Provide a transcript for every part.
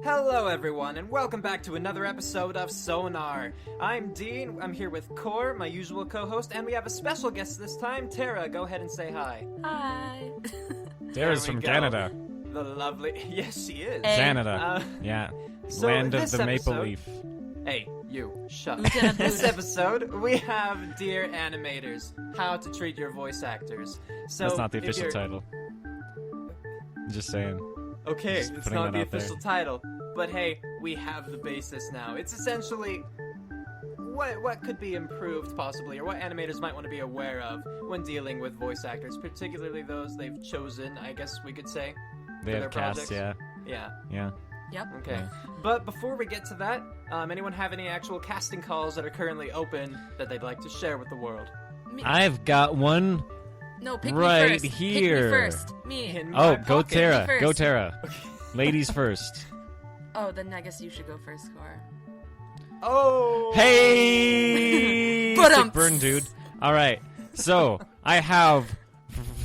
Hello everyone, and welcome back to another episode of Sonar. I'm Dean, I'm here with Core, my usual co-host, and we have a special guest this time, Tara. Go ahead and say hi. Hi. Tara's from Canada. The lovely... Yes, she is. Hey. Canada. Yeah. So Land of this the maple episode- leaf. Hey, you, shut Who's gonna up. This do it? episode, we have Dear Animators, How to Treat Your Voice Actors. So That's not the if official you're- title. Just saying. Okay, Just it's putting not that the out there. official title, but hey, we have the basis now. It's essentially what could be improved possibly, or what animators might want to be aware of when dealing with voice actors, particularly those they've chosen, I guess we could say. They For have their casts, projects? yeah. Yeah. Yeah. Yep. Okay. Yeah. But before we get to that, anyone have any actual casting calls that are currently open that they'd like to share with the world? Me. I've got one. No, pick right me first. here. Pick me first. Me. In Oh, my go pocket. Tara. first. Go Tara. Ladies first. Oh, then I guess you should go first, Core. Oh! Hey! Ba-dum. Sick burn, dude. All right. So, I have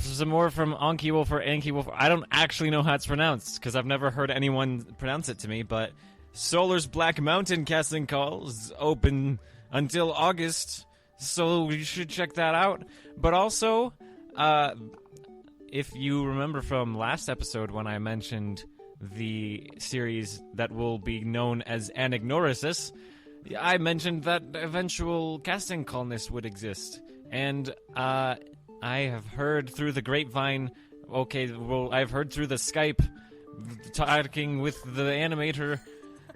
some more from Anki Wolf or Anki Wolf. I don't actually know how it's pronounced because I've never heard anyone pronounce it to me, but Solar's Black Mountain casting call is open until August, so you should check that out. But also, if you remember from last episode when I mentioned the series that will be known as Anagnorisis, I mentioned that eventual casting callness would exist. And I have heard through the grapevine, I've heard through the Skype talking with the animator,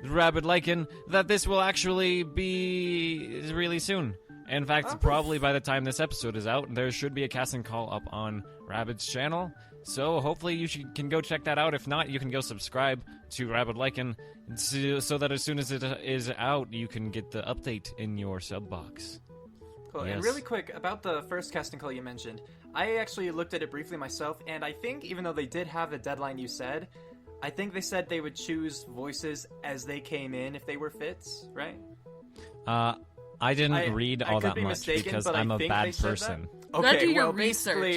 Rabid Lycan, that this will actually be really soon. In fact, probably by the time this episode is out, there should be a casting call up on Rabid's channel. So hopefully you can go check that out. If not, you can go subscribe to Rabid Lycan so that as soon as it is out, you can get the update in your sub box. Cool. Yes. And really quick, about the first casting call you mentioned, I actually looked at it briefly myself, and I think even though they did have the deadline you said, I think they said they would choose voices as they came in if they were fits, right? I didn't read all I could that be much mistaken, because but I'm I a think bad they said that. person. You gotta Okay, do your well, basically,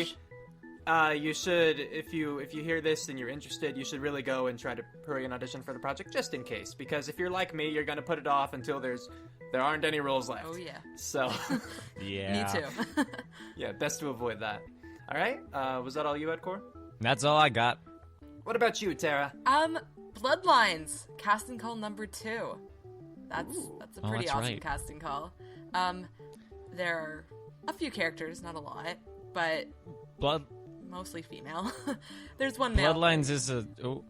research. you should, if you hear this and you're interested, you should really go and try to hurry and audition for the project just in case. Because if you're like me, you're gonna put it off until there aren't any roles left. Oh, yeah. So, Yeah. Me too. yeah, best to avoid that. All right, was that all you had, Core? That's all I got. What about you, Tara? Bloodlines. Casting call number 2. That's a Oh, pretty that's awesome right. casting call. There are a few characters, not a lot, but mostly female. There's one male. Bloodlines is a Go,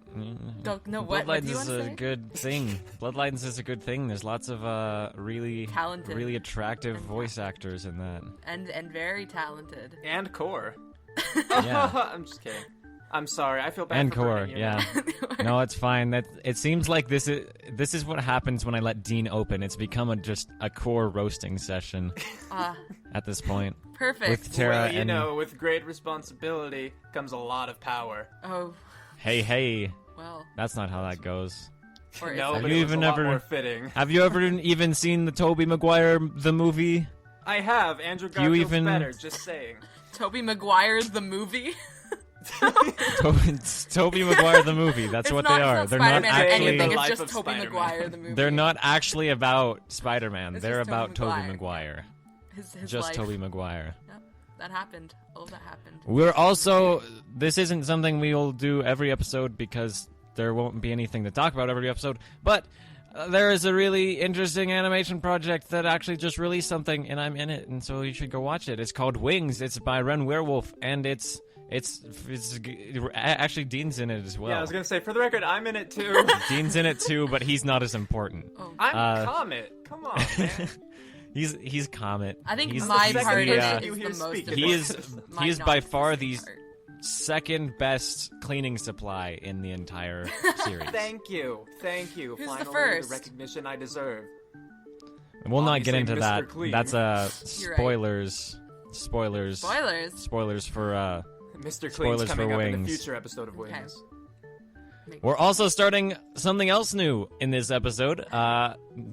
no, what Bloodlines do you is want to a say? good thing. Bloodlines is a good thing. There's lots of really Talented. really attractive voice actors in that. And very talented. And Core. Yeah. I'm just kidding. I'm sorry. I feel bad And for Core, burning you. yeah. No, it's fine. That it seems like this is what happens when I let Dean open. It's become just a Core roasting session at this point. Perfect. With Tara Well, you and know, with great responsibility comes a lot of power. Oh, hey, well. that's not how that goes. Or No, is but it? you it was even a lot ever- more fitting. Have you ever even seen the Tobey Maguire the movie? I have. Andrew You Garfield's even- better, just saying. Tobey Maguire's the movie? Tobey Maguire the movie. That's It's what not, they are. It's They're not not Spider-Man or actually. anything. The It's life just of Tobey Spider-Man. Maguire the movie. They're not actually about Spider-Man. It's They're just about Tobey Tobey Maguire. Maguire. His Just life. Tobey Maguire. Yep, that happened. Oh, that happened. We're also. This isn't something we'll do every episode because there won't be anything to talk about every episode. But there is a really interesting animation project that actually just released something, and I'm in it, and so you should go watch it. It's called Wings. It's by Ren Werewolf, and it's actually Dean's in it as well. Yeah, I was gonna say, for the record, I'm in it too. Dean's in it too, but he's not as important. Oh. I'm Comet. Come on, man. He's Comet. I think he's my the part second is, person you is hear the most speak. important. He is My he is by far the non-existent part. second best cleaning supply in the entire series. Thank you. Who's the Finally, first? the recognition I deserve. We'll not get Obviously, into Mr. that. Clean. That's You're right. spoilers. Spoilers. Spoilers for Mr. Clean's Spoilers coming for up in a Wings. future episode of Okay. Wings. We're also starting something else new in this episode.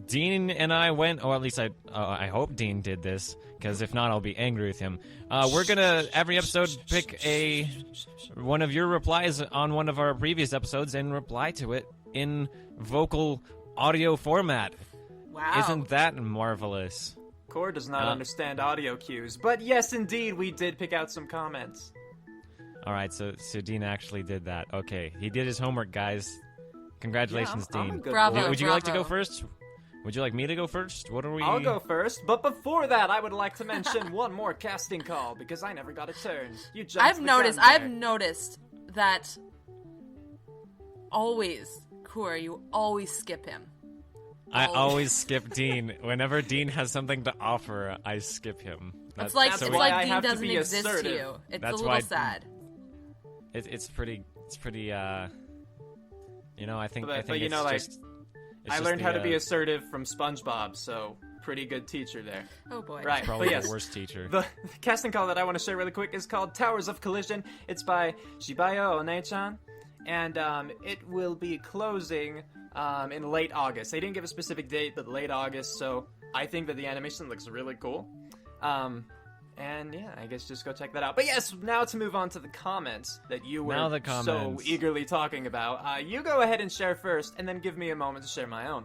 Dean and I went, or at least I hope Dean did this, because if not, I'll be angry with him. We're gonna every episode pick one of your replies on one of our previous episodes and reply to it in vocal audio format. Wow. Isn't that marvelous? Core does not understand audio cues, but yes, indeed, we did pick out some comments. All right, so Dean actually did that. Okay, he did his homework, guys. Congratulations, I'm Dean. a good Bravo. boy. Would you like to go first? Would you like me to go first? What are we? I'll go first, but before that, I would like to mention one more casting call because I never got a turn. You jumped I've the noticed. gun there. I've noticed that always, Kur, you always skip him. I always skip Dean. Whenever Dean has something to offer, I skip him. It's like that's it's why I like Dean have to doesn't be exist to assertive. you. It's That's a little why- sad. It's pretty. You know, I think. But- I think but you it's know, like, just, it's I just learned how to the, be assertive from SpongeBob, so pretty good teacher there. Oh boy. Right. Probably But yes, the worst teacher. The casting call that I want to share really quick is called Towers of Collision. It's by Shibayo Onei-chan, and it will be closing in late August. They didn't give a specific date, but late August, so I think that the animation looks really cool. And yeah, I guess just go check that out. But yes, now to move on to the comments that you were Now the so comments. eagerly talking about. You go ahead and share first, and then give me a moment to share my own.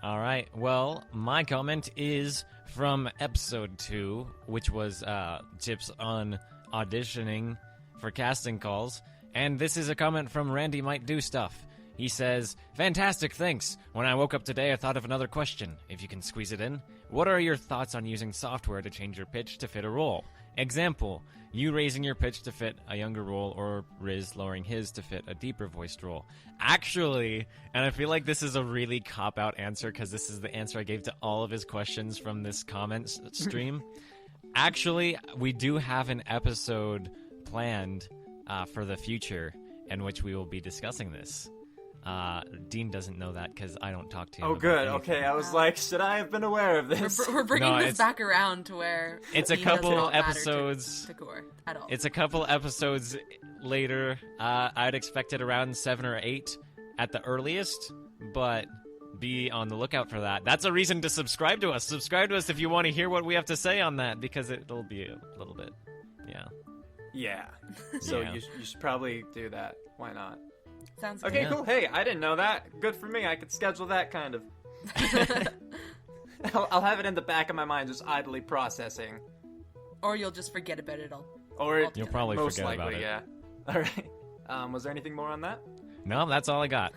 All right. Well, my comment is from episode 2, which was tips on auditioning for casting calls. And this is a comment from Randy Might Do Stuff. He says, "Fantastic, thanks. When I woke up today, I thought of another question, if you can squeeze it in. What are your thoughts on using software to change your pitch to fit a role? Example, you raising your pitch to fit a younger role, or Riz lowering his to fit a deeper voiced role." Actually, and I feel like this is a really cop-out answer because this is the answer I gave to all of his questions from this comments stream. Actually, we do have an episode planned for the future in which we will be discussing this. Dean doesn't know that because I don't talk to him. Oh, about good. anything. Okay, I was like, should I have been aware of this? We're bringing No, this it's- back around to where It's a Dean does couple not matter episodes. to Kur at all. It's a couple episodes later. I'd expect it around 7 or 8 at the earliest, but be on the lookout for that. That's a reason to subscribe to us. Subscribe to us if you want to hear what we have to say on that, because it'll be a little bit, yeah. Yeah. So Yeah. You should probably do that. Why not? Sounds good. Okay, Yeah. cool. Hey, I didn't know that. Good for me. I could schedule that kind of. I'll have it in the back of my mind, just idly processing. Or you'll just forget about it all. Or You'll probably most forget likely, about it. yeah. All right. Was there anything more on that? No, that's all I got.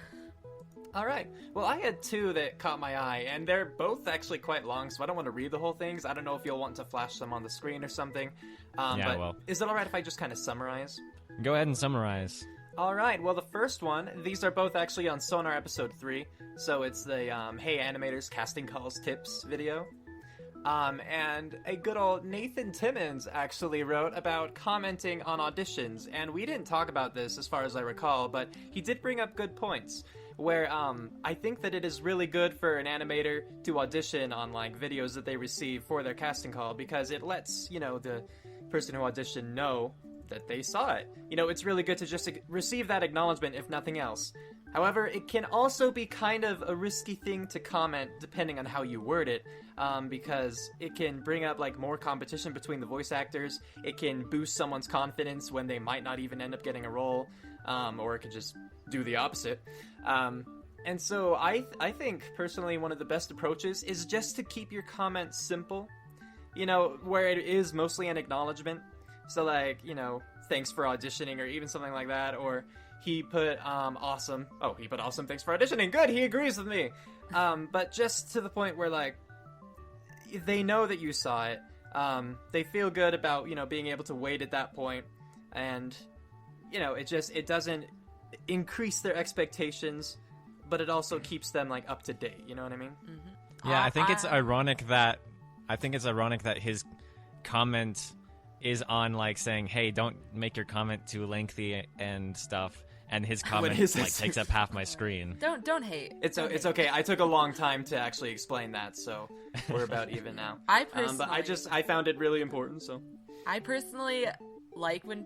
All right. Well, I had 2 that caught my eye, and they're both actually quite long, so I don't want to read the whole things. I don't know if you'll want to flash them on the screen or something. Yeah, but well. is it all right if I just kind of summarize? Go ahead and summarize. All right. Well, the first one, these are both actually on Sonar episode 3, so it's the Hey Animators Casting Calls Tips video. And a good old Nathan Timmons actually wrote about commenting on auditions, and we didn't talk about this as far as I recall, but he did bring up good points, where I think that it is really good for an animator to audition on like videos that they receive for their casting call, because it lets, you know, the person who auditioned know that they saw it. You know, it's really good to just receive that acknowledgement, if nothing else. However, it can also be kind of a risky thing to comment depending on how you word it, because it can bring up like more competition between the voice actors. It can boost someone's confidence when they might not even end up getting a role, or it could just do the opposite. And so I think personally one of the best approaches is just to keep your comments simple, you know, where it is mostly an acknowledgement. So like, you know, thanks for auditioning, or even something like that, or he put awesome. Oh, he put awesome. Thanks for auditioning. Good. He agrees with me. But just to the point where like they know that you saw it. They feel good about, you know, being able to wait at that point, and you know, it doesn't increase their expectations, but it also keeps them like up to date. You know what I mean? Mm-hmm. Yeah, I think it's ironic that his comment is on like saying, "Hey, don't make your comment too lengthy and stuff," and his comment like takes up half my screen. Don't hate. It's okay. I took a long time to actually explain that, so we're about even now. I personally, but I found it really important. So I personally like when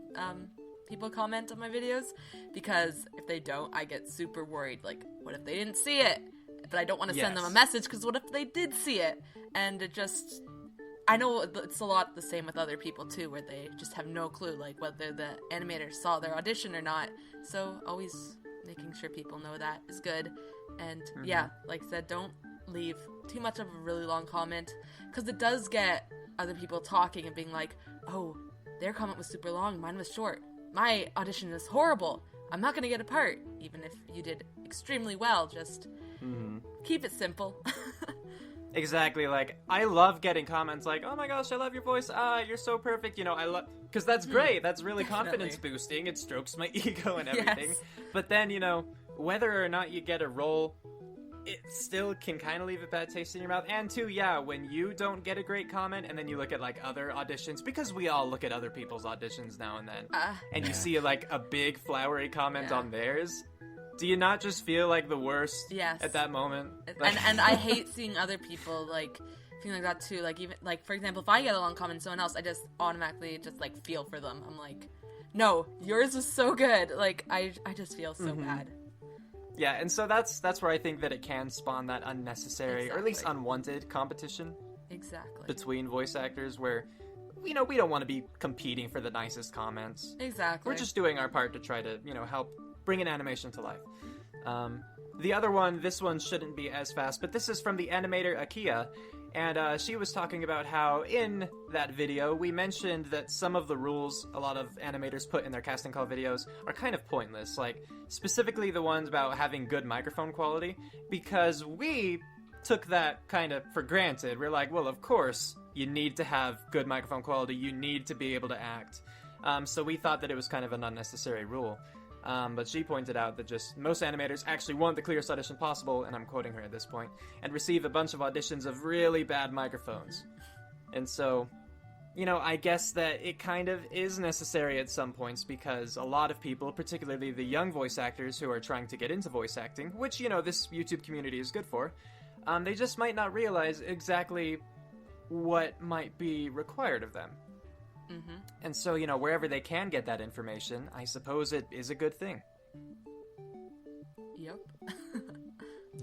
people comment on my videos, because if they don't, I get super worried. Like, what if they didn't see it? But I don't want to send them a message, because what if they did see it? And it just, I know it's a lot the same with other people too, where they just have no clue, like whether the animator saw their audition or not. So always making sure people know that is good. And yeah, like I said, don't leave too much of a really long comment, because it does get other people talking and being like, oh, their comment was super long, mine was short. My audition is horrible. I'm not going to get a part. Even if you did extremely well, just keep it simple. Exactly, like, I love getting comments like, oh my gosh, I love your voice, you're so perfect, I love, because that's great, that's really confidence boosting, it strokes my ego and everything, Yes. But then, whether or not you get a role, it still can kind of leave a bad taste in your mouth, and too, yeah, when you don't get a great comment, and then you look at, like, other auditions, because we all look at other people's auditions now and then, and you see, like, a big flowery comment on theirs. Do you not just feel like the worst at that moment? And I hate seeing other people, like, feeling like that, too. Like, even, like, for example, if I get a long comment on someone else, I just automatically just, like, feel for them. I'm like, no, yours is so good. Like, I just feel so bad. Yeah, and so that's where I think that it can spawn that unnecessary, or at least unwanted competition. Exactly. Between voice actors where, we don't want to be competing for the nicest comments. Exactly. We're just doing our part to try to, help bring an animation to life. The other one, this one shouldn't be as fast, but this is from the animator Akia, and she was talking about how in that video we mentioned that some of the rules a lot of animators put in their casting call videos are kind of pointless, like specifically the ones about having good microphone quality, because we took that kind of for granted. We're like, well, of course you need to have good microphone quality, you need to be able to act. So we thought that it was kind of an unnecessary rule. But she pointed out that just most animators actually want the clearest audition possible, and I'm quoting her at this point, and receive a bunch of auditions of really bad microphones. And so, I guess that it kind of is necessary at some points, because a lot of people, particularly the young voice actors who are trying to get into voice acting, which, this YouTube community is good for, they just might not realize exactly what might be required of them. And so, wherever they can get that information, I suppose it is a good thing. Yep.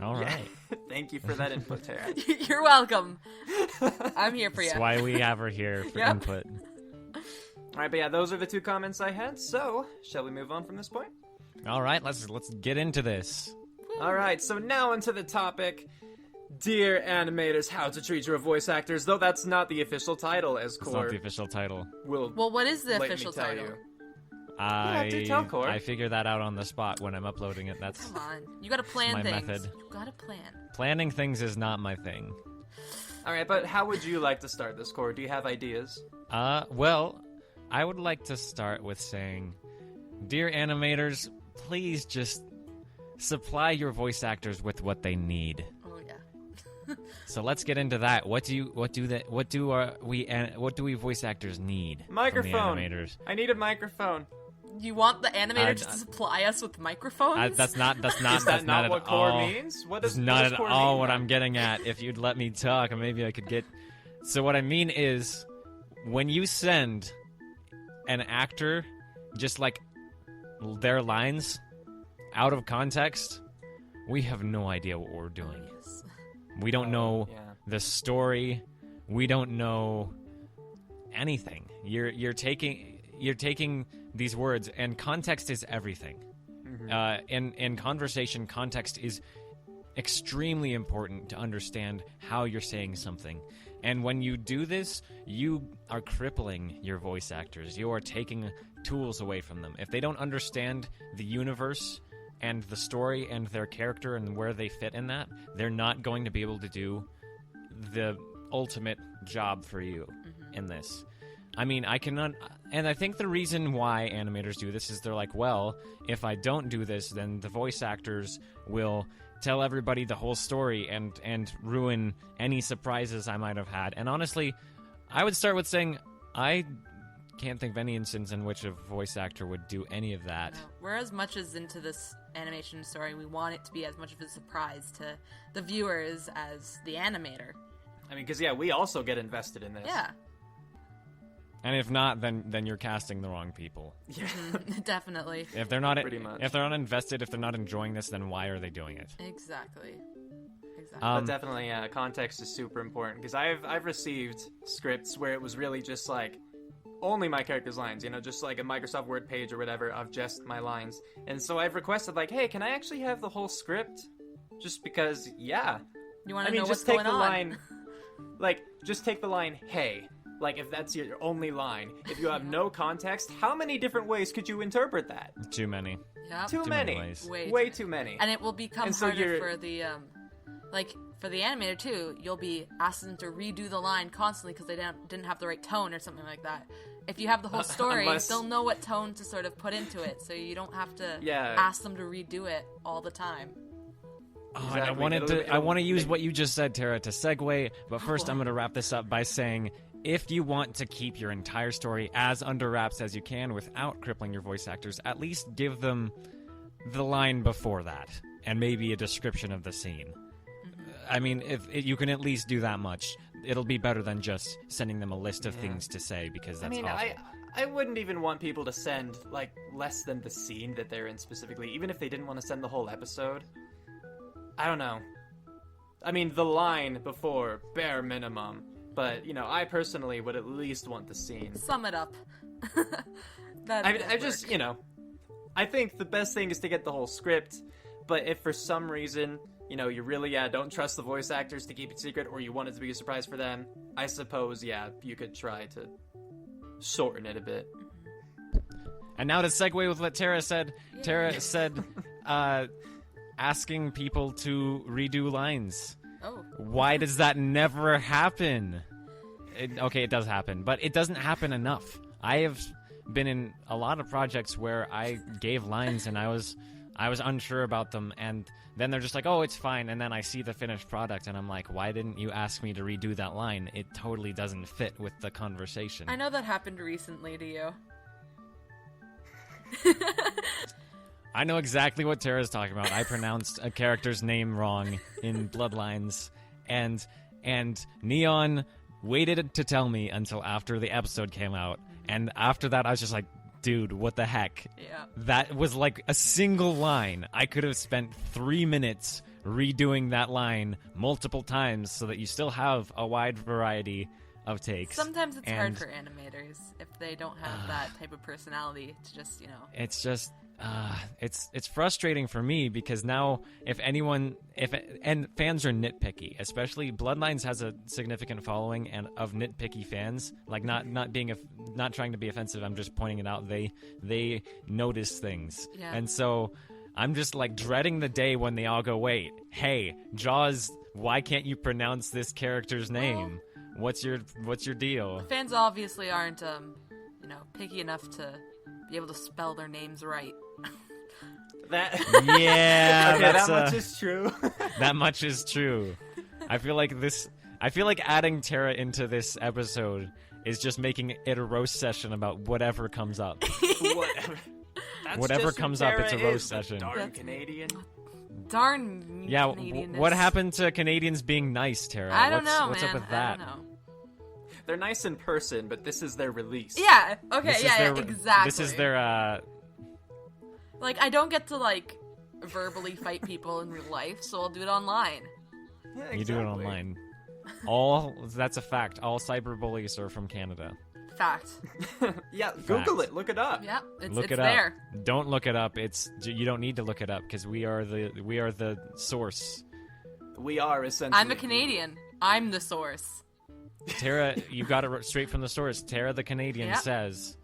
All right. Thank you for that input, Tara. You're welcome. I'm here for you. That's why we have her here for input. All right, but yeah, those are the two comments I had, so shall we move on from this point? All right, let's get into this. All right, so now into the topic. Dear Animators, How to Treat Your Voice Actors, though that's not the official title, as Core It's not the official title. will Well, what is the let me official tell title? you. I tell Core. I figure that out on the spot when I'm uploading it. That's Come on. You gotta plan my things. method. You gotta plan. Planning things is not my thing. All right, but how would you like to start this, Core? Do you have ideas? Well, I would like to start with saying, dear animators, please just supply your voice actors with what they need. Oh yeah. So let's get into that. What do we voice actors need? Microphone. From the animators? I need a microphone. You want the animator to supply us with microphones? That's not Is that that's not not what at Core all. means? What That's does not what at does Core all mean, what then? I'm getting at. If you'd let me talk, maybe I could get. So what I mean is, when you send an actor just like their lines out of context, we have no idea what we're doing. Yes. We don't know Yeah. the story. We don't know anything. You're taking these words, and context is everything. In conversation, context is extremely important to understand how you're saying something. And when you do this, you are crippling your voice actors. You are taking tools away from them. If they don't understand the universe and the story and their character and where they fit in that, they're not going to be able to do the ultimate job for you in this. I mean, I cannot... And I think the reason why animators do this is they're like, well, if I don't do this, then the voice actors will tell everybody the whole story and ruin any surprises I might have had. And honestly, I would start with saying, I can't think of any instance in which a voice actor would do any of that. No. We're as much as into this animation story. We want it to be as much of a surprise to the viewers as the animator. I mean, because, yeah, we also get invested in this. Yeah. And if not, then you're casting the wrong people. Yeah. Definitely. If they're not Pretty much. if they're not invested, if they're not enjoying this, then why are they doing it? Exactly. But definitely, context is super important, because I've received scripts where it was really just like, only my character's lines, just like a Microsoft Word page or whatever of just my lines. And so I've requested, like, hey, can I actually have the whole script? Just because, yeah. You want to know what's take going the on? line, just take the line, hey. Like, if that's your only line. If you have no context, how many different ways could you interpret that? Too many. Yep. Too many. ways. Way too many. And it will become And so harder for the, for the animator, too. You'll be asking them to redo the line constantly because they didn't have the right tone or something like that. If you have the whole story, they'll know what tone to sort of put into it, so you don't have to ask them to redo it all the time. Oh, Exactly. I want to use what you just said, Tara, to segue, but first I'm going to wrap this up by saying, if you want to keep your entire story as under wraps as you can without crippling your voice actors, at least give them the line before that, and maybe a description of the scene. I mean, if you can at least do that much, it'll be better than just sending them a list of things to say, because that's awful. I wouldn't even want people to send, like, less than the scene that they're in specifically, even if they didn't want to send the whole episode. I don't know. I mean, the line before, bare minimum. But, I personally would at least want the scene. Sum it up. I just, I think the best thing is to get the whole script, but if for some reason, you really, don't trust the voice actors to keep it secret, or you want it to be a surprise for them, I suppose, you could try to shorten it a bit. And now to segue with what Tara said. Tara said, asking people to redo lines. Oh. Why does that never happen? It does happen, but it doesn't happen enough. I have been in a lot of projects where I gave lines and I was unsure about them, and then they're just like, oh, it's fine, and then I see the finished product and I'm like, why didn't you ask me to redo that line? It totally doesn't fit with the conversation. I know that happened recently to you. I know exactly what Tara's talking about. I pronounced a character's name wrong in Bloodlines, and Neon waited to tell me until after the episode came out, and after that I was just like, dude, what the heck? Yeah. That was like a single line. I could have spent 3 minutes redoing that line multiple times so that you still have a wide variety of takes. Sometimes it's hard for animators if they don't have that type of personality to just, It's just... it's frustrating for me because now and fans are nitpicky, especially Bloodlines has a significant following and of nitpicky fans, like not trying to be offensive, I'm just pointing it out. They notice things. Yeah. And so I'm just like dreading the day when they all go, wait, hey, Jaws, why can't you pronounce this character's name? What's your deal? Fans obviously aren't picky enough to be able to spell their names right. Yeah, okay, that much is true. That much is true. I feel like adding Tara into this episode is just making it a roast session about whatever comes up. Whatever comes up, it's a roast session. Darn Canadian. Darn. Yeah, Canadianness. what happened to Canadians being nice, Tara? I don't know, what's man. up with that? I don't know. They're nice in person, but this is their release. Yeah. Okay. This is Yeah. their- Exactly. This is their Like, I don't get to verbally fight people in real life, so I'll do it online. Yeah, exactly. You do it online. That's a fact. All cyberbullies are from Canada. Fact. Yeah, Google Fact. it. Look it up. Yep. It's Look it there. up. Don't look it up. You don't need to look it up because we are the source. We are essentially. I'm a Canadian. I'm the source. Tara, you got it straight from the source. Tara the Canadian Yep. says.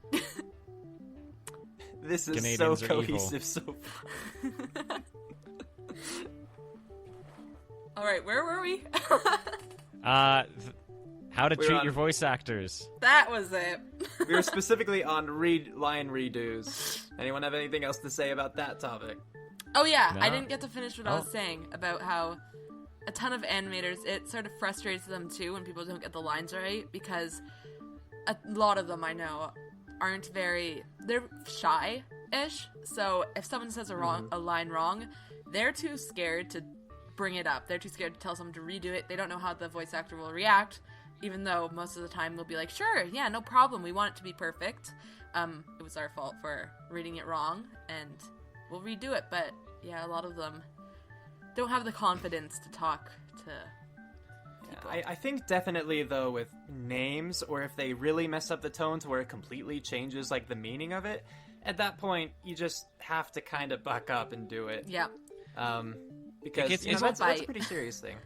This is Canadians so are evil. cohesive so far. All right, where were we? How to We're treat on- your voice actors. That was it. We were specifically on line redos. Anyone have anything else to say about that topic? Oh yeah, I No. didn't get to finish what I was saying about how a ton of animators, it sort of frustrates them too when people don't get the lines right, because a lot of them I know aren't they're shy-ish, so if someone says a line wrong, they're too scared to bring it up. They're too scared to tell someone to redo it. They don't know how the voice actor will react, even though most of the time they'll be like, sure, yeah, no problem, we want it to be perfect. It was our fault for reading it wrong, and we'll redo it, but yeah, a lot of them don't have the confidence to talk to people. I think definitely, though, with names, or if they really mess up the tone to where it completely changes, like, the meaning of it, at that point, you just have to kind of buck up and do it. Yeah. Because that's a pretty serious thing.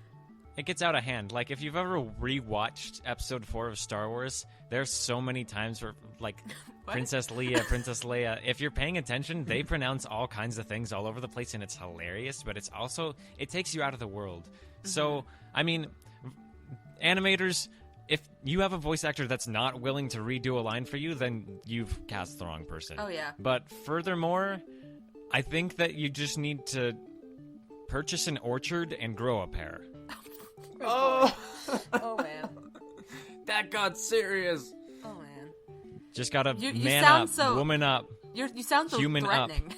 It gets out of hand. Like, if you've ever rewatched Episode 4 of Star Wars, there's so many times where, like, Princess Leia, if you're paying attention, they pronounce all kinds of things all over the place, and it's hilarious, but it's also, it takes you out of the world. Mm-hmm. So, I mean, animators, if you have a voice actor that's not willing to redo a line for you, then you've cast the wrong person. Oh, yeah. But furthermore, I think that you just need to purchase an orchard and grow a pear. Oh! Oh, man. That got serious. Oh, man. Just gotta you man sound up, so, woman up. You sound so human threatening. Up.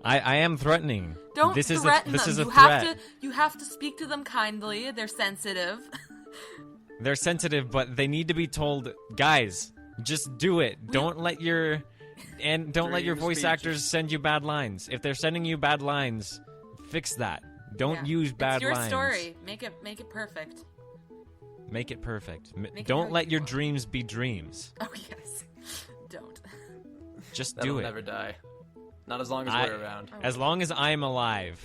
I am threatening. Don't this threaten is them. Is a you threat. you have to speak to them kindly. They're sensitive. They're sensitive, but they need to be told, guys, just do it. Don't let your voice actors send you bad lines. If they're sending you bad lines, fix that. Don't use bad lines. It's your story. Make it perfect. Make it perfect. Don't let your dreams be dreams. Oh yes. Don't. Just That'll do it. Never die. Not as long as we're around. As long as I'm alive.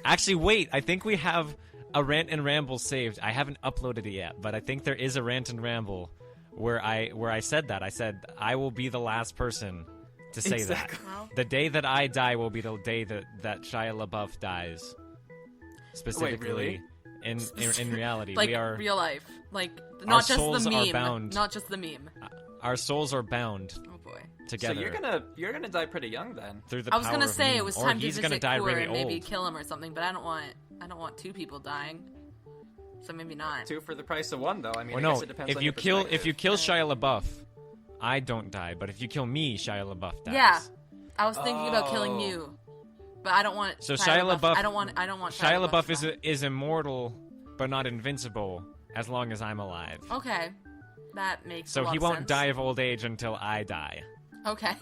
Actually, wait. I think we have a rant and ramble saved. I haven't uploaded it yet, but I think there is a rant and ramble where I said that. I said I will be the last person to say that. Well, the day that I die will be the day that Shia LaBeouf dies. Specifically, really? in reality, like we are real life, like not just souls the are meme, bound. not just the meme. Our souls are bound Oh boy. together. So you're gonna die pretty young then. Through the I was power gonna of say meme. it was Or time to he's visit gonna die Core really and maybe old. kill him or something, but I don't want 2 people dying. So maybe not. 2 for the price of 1, though. I mean, Or I no, guess it depends if on you your kill perspective. Shia LaBeouf, I don't die. But if you kill me, Shia LaBeouf dies. Yeah, I was thinking about killing you, but I don't want. So Shia LaBeouf. I don't want. Shia LaBeouf to die. is immortal, but not invincible as long as I'm alive. Okay, that makes. So a lot he of won't sense. die of old age until I die. Okay.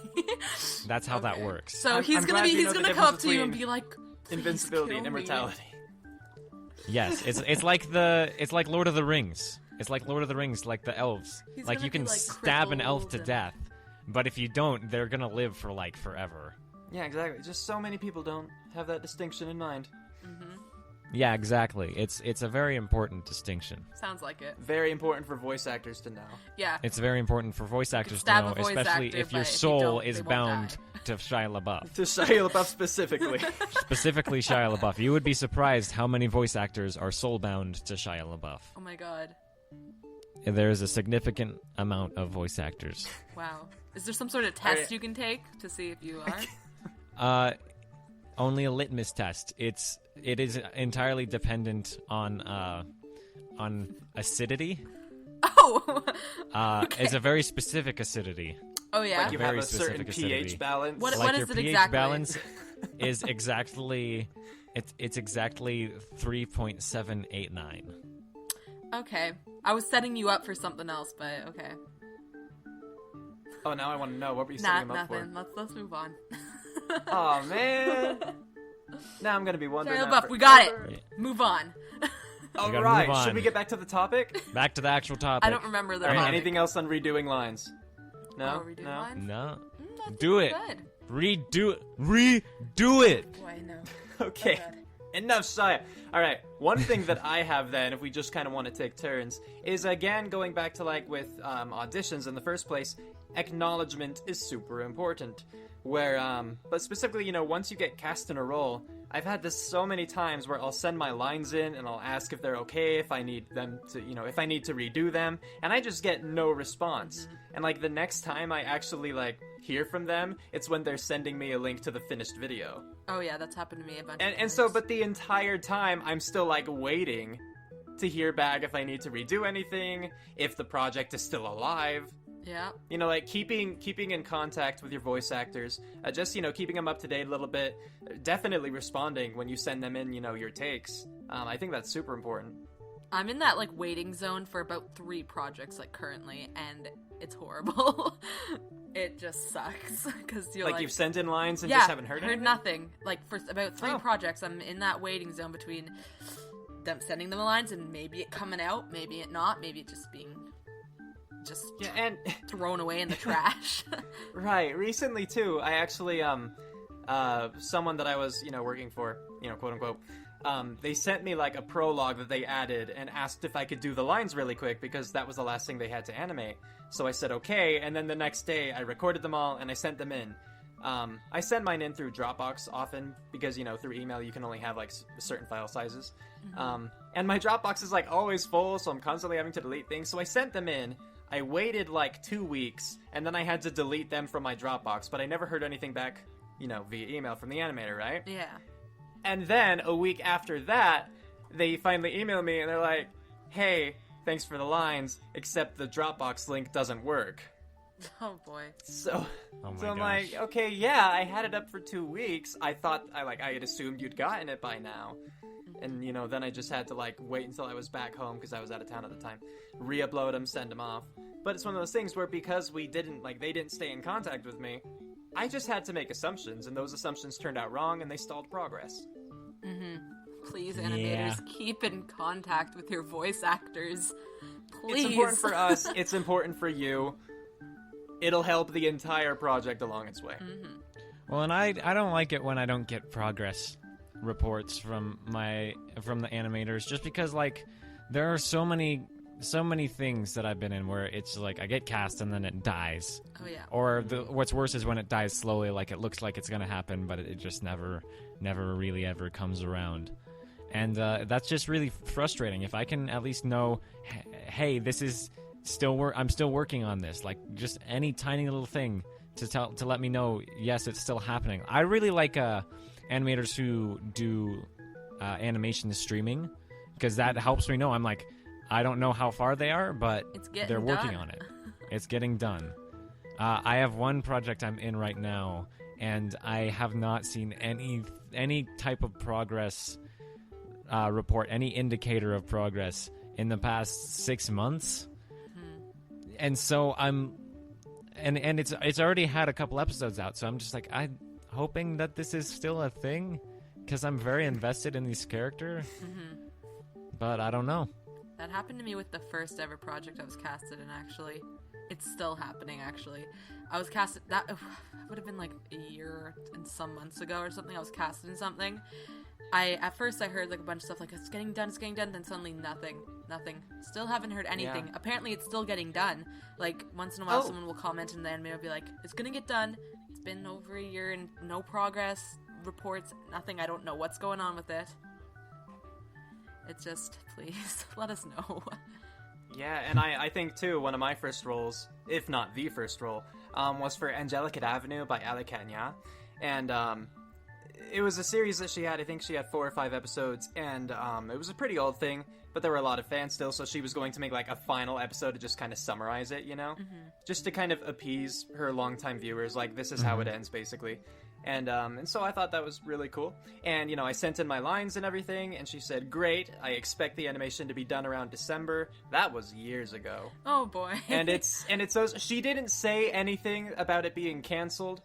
That's how that Okay. works. So I'm he's glad you know the gonna come up difference to you and between be like, Invincibility kill and me. immortality. Yes, it's like Lord of the Rings. It's like Lord of the Rings, like the elves. He's Like gonna you can be, like, stab an elf to crippled and- death, but if you don't, they're gonna live for like forever. Yeah, exactly. Just so many people don't have that distinction in mind. Yeah, exactly. It's a very important distinction. Sounds like it. Very important for voice actors to know. Yeah. It's very important for voice actors to stab know, a voice especially actor, if your but if you soul don't, is they won't bound die. to Shia LaBeouf. To Shia LaBeouf specifically. Specifically Shia LaBeouf. You would be surprised how many voice actors are soul bound to Shia LaBeouf. Oh my god. There is a significant amount of voice actors. Wow. Is there some sort of test you can take to see if you are? Only a litmus test. It is entirely dependent on acidity. Oh. It's a very specific acidity. Oh yeah. Like you have Very a certain specific acidity. pH balance. What Like is your it pH exactly? balance is exactly it's exactly 3.789. Okay. I was setting you up for something else, but okay. Oh, now I want to know. What were you Nah, setting him up nothing. Let's move on. for? Oh, man. Now I'm going to be wondering. Shia that LaBeouf, we got it. Yeah. Move on. All gotta right. move on. Should we get back to the topic? Back to the actual topic. I don't remember the All right. topic. Anything else on redoing lines? No? Oh, redo no? lines? No. That's Do it. Good. Redo it. Boy, no. Okay. Oh, God. Enough, Shia. All right. One thing that I have then, if we just kind of want to take turns, is again going back to like with auditions in the first place. Acknowledgement is super important. But specifically, once you get cast in a role, I've had this so many times where I'll send my lines in and I'll ask if they're okay, if I need them to, if I need to redo them, and I just get no response. And like the next time I actually like hear from them, it's when they're sending me a link to the finished video. Oh yeah, that's happened to me a bunch of And times. so, but the entire time, I'm still, like, waiting to hear back if I need to redo anything, if the project is still alive. Yeah. Like, keeping in contact with your voice actors, just, keeping them up to date a little bit, definitely responding when you send them in, your takes. I think that's super important. I'm in that, like, waiting zone for about 3 projects, like, currently, and it's horrible. It just sucks, because you're like... You've sent in lines and yeah, just haven't heard anything? nothing. Like, for about 3 Oh. projects, I'm in that waiting zone between them sending them the lines and maybe it coming out, maybe it not, maybe it just being and thrown away in the trash. Right. Recently too, I actually someone that I was, working for, quote unquote, they sent me like a prologue that they added and asked if I could do the lines really quick because that was the last thing they had to animate. So I said okay, and then the next day I recorded them all and I sent them in. I send mine in through Dropbox often because, through email you can only have like certain file sizes. And my Dropbox is like always full, so I'm constantly having to delete things. So I sent them in. I waited like 2 weeks, and then I had to delete them from my Dropbox, but I never heard anything back, via email from the animator, right? Yeah. And then a week after that, they finally emailed me and they're like, hey, thanks for the lines, except the Dropbox link doesn't work. Oh boy. So Oh my I'm gosh. like, okay, yeah, I had it up for 2 weeks. I had assumed you'd gotten it by now. And, then I just had to, wait until I was back home because I was out of town at the time. Re-upload them, send them off. But it's one of those things where because they didn't stay in contact with me, I just had to make assumptions, and those assumptions turned out wrong, and they stalled progress. Please, animators, keep in contact with your voice actors. Please. It's important for us. It's important for you. It'll help the entire project along its way. Well, and I don't like it when I don't get progress reports from the animators, just because there are so many things that I've been in where it's like I get cast and then it dies. Oh yeah. Or what's worse is when it dies slowly, like it looks like it's gonna happen, but it just never really ever comes around. And that's just really frustrating. If I can at least know, hey, this is I'm still working on this. Like just any tiny little thing to let me know, yes, it's still happening. I really like animators who do animation streaming, because that helps me know. I'm like, I don't know how far they are, but they're working on it. It's getting done. I have one project I'm in right now, and I have not seen any type of progress report, any indicator of progress in the past 6 months. And so and it's already had a couple episodes out, so I'm just like, I'm hoping that this is still a thing, because I'm very invested in this character. But I don't know. That happened to me with the first ever project I was casted in, actually. It's still happening, actually. I was casted, that would have been like a year and some months ago or something. I was casted in something. At first I heard like a bunch of stuff like, it's getting done, then suddenly nothing. Still haven't heard anything. Yeah. Apparently it's still getting done. Like, once in a while someone will comment and the anime will be like, it's gonna get done. It's been over a year and no progress, reports, nothing. I don't know what's going on with it. It's just, please, let us know. Yeah, and I think, too, one of my first roles, if not the first role, was for Angelic Avenue by Acknowledgement. And it was a series that she had. I think she had 4 or 5 episodes, and it was a pretty old thing, but there were a lot of fans still, so she was going to make, a final episode to just kind of summarize it, Just to kind of appease her longtime viewers, this is how it ends, basically. And so I thought that was really cool. And, I sent in my lines and everything, and she said, great, I expect the animation to be done around December. That was years ago. Oh, boy. And it's so, she didn't say anything about it being canceled,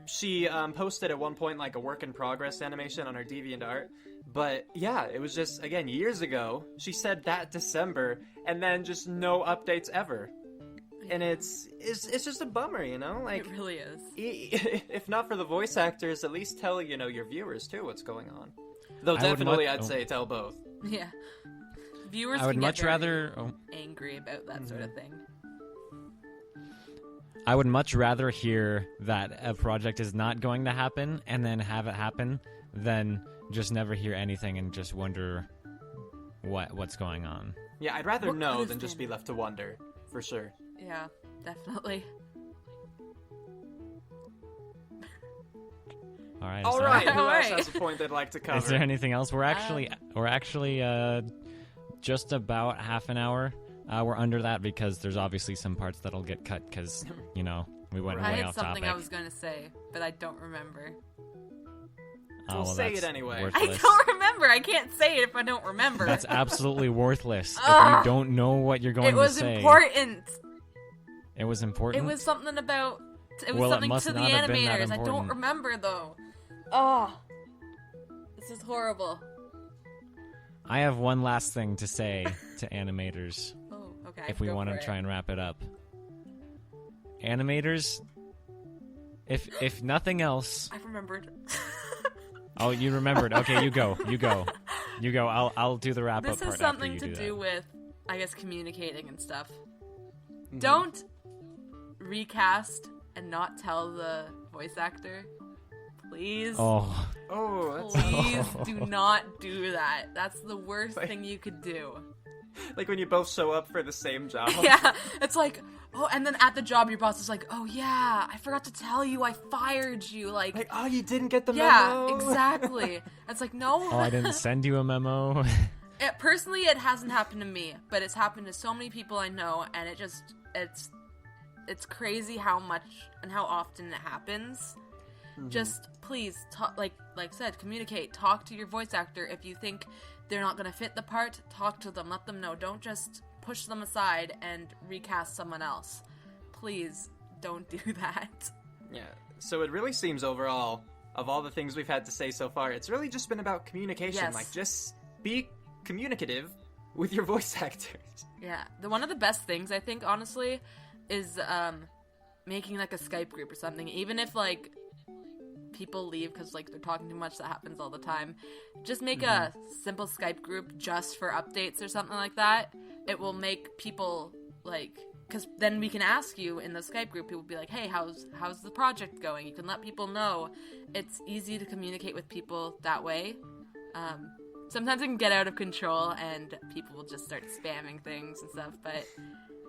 She posted at one point, a work in progress animation on her DeviantArt. But, yeah, it was just, again, years ago. She said that December, and then just no updates ever. And it's just a bummer, Like, it really is. If not for the voice actors, at least tell, your viewers, too, what's going on. Though definitely I'd say tell both. Yeah. Viewers I would can much get very rather angry about that sort of thing. I would much rather hear that a project is not going to happen and then have it happen than just never hear anything and just wonder what's going on. Yeah, I'd rather know than just be left to wonder, for sure. Yeah, definitely. All right. All so- right. Who All else right. has a point they'd like to cover? Is there anything else? We're actually just about half an hour. We're under that because there's obviously some parts that'll get cut because we went I way had off something topic. I was going to say, but I don't remember. We'll say it that's anyway. I worthless. don't remember. I can't say it if I don't remember. That's absolutely worthless. If you don't know what you're going It was to say. important. It was important. It was something about. It was Well, it something must to the not have been that animators. I don't important. remember though. Oh, this is horrible. I have one last thing to say to animators. Oh, okay. If we want to try and wrap it up. Animators, if nothing else... I remembered. Oh, you remembered. Okay, you go. I'll do the wrap-up part This has after something you to do do that. with, I guess, communicating and stuff. Mm-hmm. Don't recast and not tell the voice actor. Please. Oh, Please do not do that. That's the worst thing you could do. Like when you both show up for the same job. Yeah, it's like, oh, and then at the job, your boss is like, oh yeah, I forgot to tell you, I fired you. Like oh, you didn't get the yeah, memo? It's like, no. I didn't send you a memo. Personally, it hasn't happened to me, but it's happened to so many people I know, and it's crazy how much and how often it happens. Mm-hmm. Just please, like I said, communicate. Talk to your voice actor. If you think they're not going to fit the part, talk to them. Let them know. Don't just push them aside and recast someone else. Please, don't do that. Yeah, so it really seems overall, of all the things we've had to say so far, it's really just been about communication. Yes. Like, just be communicative with your voice actors. Yeah, one of the best things, I think, honestly, is making, like, a Skype group or something. Even if, like, people leave because, like, they're talking too much, that happens all the time. Just make a simple Skype group just for updates or something like that. It will make people, like... Because then we can ask you in the Skype group, people will be like, hey, how's the project going? You can let people know. It's easy to communicate with people that way. Sometimes it can get out of control and people will just start spamming things and stuff, but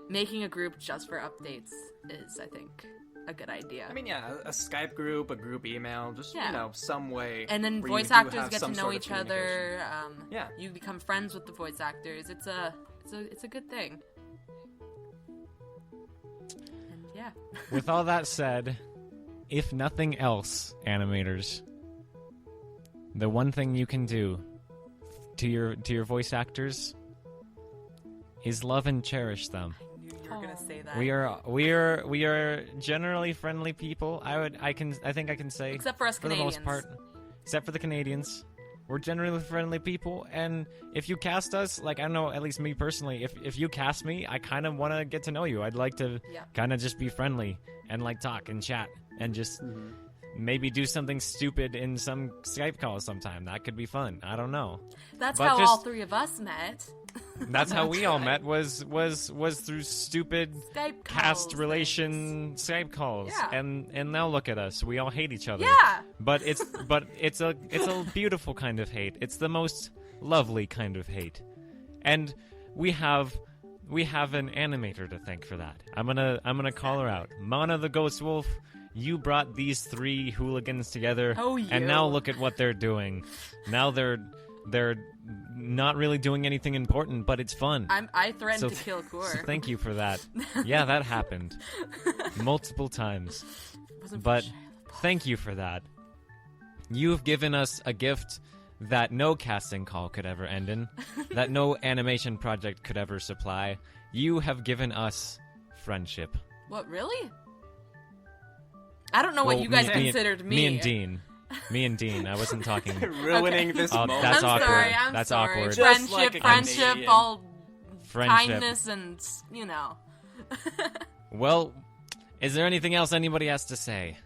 making a group just for updates is, I think, a good idea. I mean, yeah, a Skype group, a group email, just, some way. And then where voice you do actors have get to some know sort of each other. Yeah. You become friends with the voice actors. It's a good thing. And yeah. With all that said, if nothing else, animators, the one thing you can do to your voice actors is love and cherish them. I knew you were gonna say that. We are generally friendly people. I think I can say, except for us for Canadians. the most part, except for the Canadians. We're generally friendly people, and if you cast us, like, I don't know, at least me personally, if you cast me, I kind of want to get to know you. I'd like to kind of just be friendly and, like, talk and chat and just maybe do something stupid in some Skype call sometime. That could be fun. I don't know. That's but how just, all three of us met. That's how we all met, was through stupid Skype cast calls, relation Skype calls. Yeah. And now look at us. We all hate each other. Yeah. But it's a beautiful kind of hate. It's the most lovely kind of hate. And we have an animator to thank for that. I'm gonna call her out. Mana the Ghost Wolf, you brought these three hooligans together. Oh, you. And now look at what they're doing. Now they're not really doing anything important, but it's fun. I threatened to kill Core. So thank you for that. Yeah, that happened multiple times. But thank you for that. You've given us a gift that no casting call could ever end in, that no animation project could ever supply. You have given us friendship. What, really? I don't know what you guys considered me. Me and Dean. I wasn't talking. Ruining this moment. That's I'm awkward. sorry, I'm That's sorry. awkward. Just Friendship, like a all Friendship. kindness and, you know. Well, is there anything else anybody has to say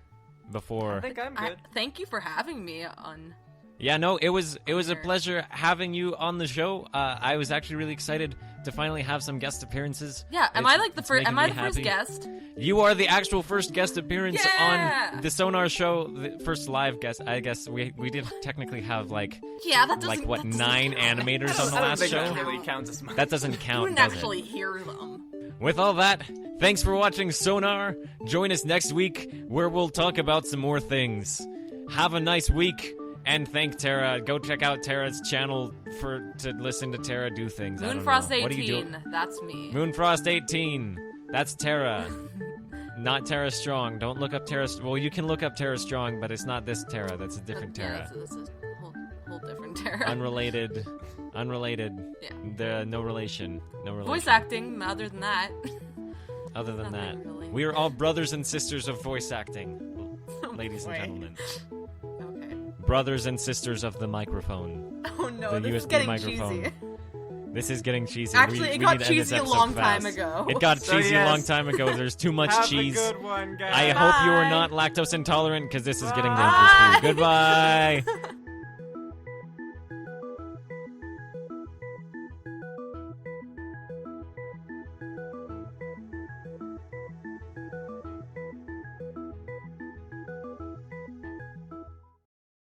before? I think I'm good. Thank you for having me on. Yeah, no, it was a pleasure having you on the show. I was actually really excited to finally have some guest appearances. Yeah, am I the first guest? You are the actual first guest appearance Yeah! on the Sonar show, the first live guest. I guess we did technically have that doesn't, like what, that doesn't 9 count. animators on the I don't last think show. that really counts as much. That doesn't count. You didn't does actually it? hear them. With all that, thanks for watching Sonar. Join us next week where we'll talk about some more things. Have a nice week. And thank Tara. Go check out Tara's channel to listen to Tara do things. Moonfrost What are you 18, doing? that's me. Moonfrost 18. That's Tara. Not Tara Strong. Don't look up Tara. Well, you can look up Tara Strong, but it's not this Tara. That's a different Tara. Yeah, this is a whole different Tara. Unrelated. Yeah. No relation. Voice acting, other than that. Other than that. Really. We are all brothers and sisters of voice acting, ladies and gentlemen. Okay. brothers and sisters of the microphone. Oh no, The this is USB getting microphone. cheesy. This is getting cheesy. Actually, it got need to end this cheesy a episode long fast. time ago. It got So cheesy a yes. long time ago. There's too much Have cheese. a good one, guys. I hope you are Bye. not lactose intolerant because this is getting dangerous for you. Goodbye.